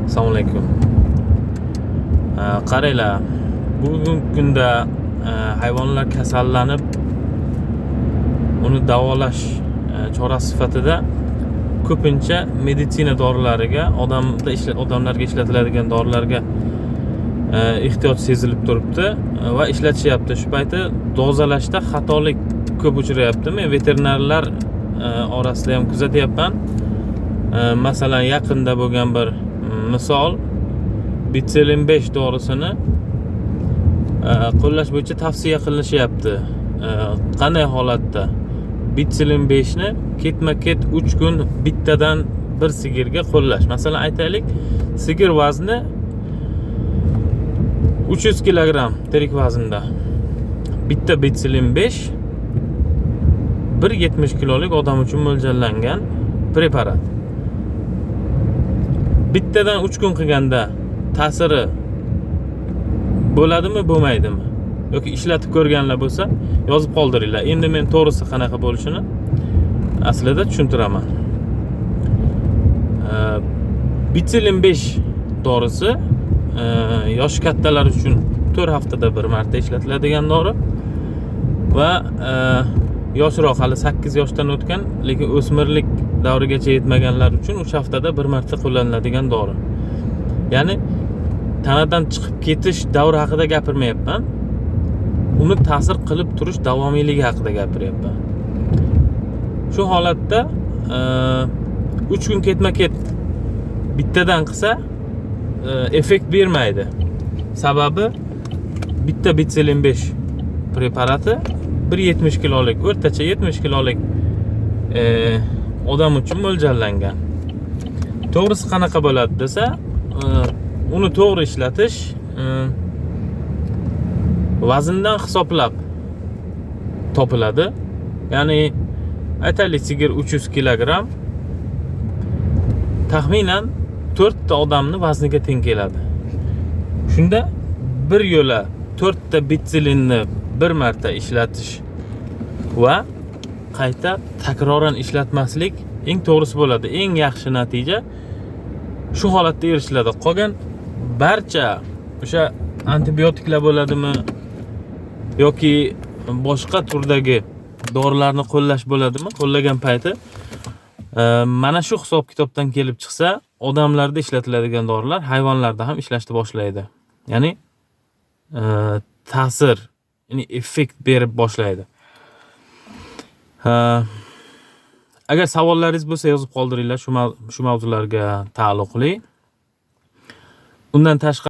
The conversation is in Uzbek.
Assalomu alaykum. Qaranglar, bugungi kunda hayvonlar kasallanib, uni davolash chorasi sifatida ko'pincha meditsina dorilariga, odamlarga ishlatiladigan dorilarga ehtiyoj sezilib turibdi va ishlatishyapti. Shu payti dozalashda xatolik ko'p uchrayapti. Men veterinarlar orasida ham kuzatyapman. Masalan, yaqinda bo'lgan bir misol, Bitselin 5 dorisini qo'llash bo'yicha tavsiya qilinishyapti. Qanday holatda? Bitselin 5 ni ketma-ket 3 kun bittadan bir sigirga qo'llash. Masalan, aytaylik, sigir vazni 300 kg tirik vaznda. Bitta Bitselin 5 170 kilolik odam uchun mo'ljallangan preparat. Bittadan 3 kun qilganda ta'siri bo'ladimi, bo'lmaydimi? Yoki ishlatib ko'rganlar bo'lsa, yozib qoldiringlar. Endi men to'g'risi qanaqa bo'lishini aslida tushuntiraman. Bitselin 5 dorisi yoshi kattalar uchun 4 haftada bir marta ishlatiladigan dori va yoshroq, hali 8 yoshdan o'tgan, lekin o'smirlik davrigacha yetmaganlar uchun 3 haftada bir marta qo'llaniladigan dori. Ya'ni tanadan chiqib ketish davri haqida gapirmayapman. Uni ta'sir qilib turish davomiyligi haqida gapiryapman. Shu holatda 3 kun ketma-ket bittadan qilsa effekt bermaydi. Sababi bitta Bitselin 5 preparati 170 kilolik, o'rtacha 70 kilolik odam uchun mo'ljallangan. To'g'risi qanaqa bo'ladi desa, uni to'g'ri ishlatish vazndan hisoblab topiladi. Ya'ni aytaylik, sigir 300 kg, taxminan 4 ta odamni vazniga teng keladi. Shunda bir yo'la 4 ta bitselinni bir marta ishlatish va qayta takroran ishlatmaslik eng to'g'risi bo'ladi. Eng yaxshi natija shu holatda erishiladi. Qolgan barcha o'sha antibiotiklar bo'ladimi yoki boshqa turdagi dorilarni qo'llash bo'ladimi? Qo'llagan payti mana shu hisob-kitobdan kelib chiqsa, odamlarda ishlatiladigan dorilar hayvonlarda ham ishlashni boshlaydi. Ya'ni ta'sir, ya'ni effekt berib boshlaydi. Agar savollaringiz bo'lsa, yozib qoldiringlar shu mavzularga taalluqli. Undan tashqari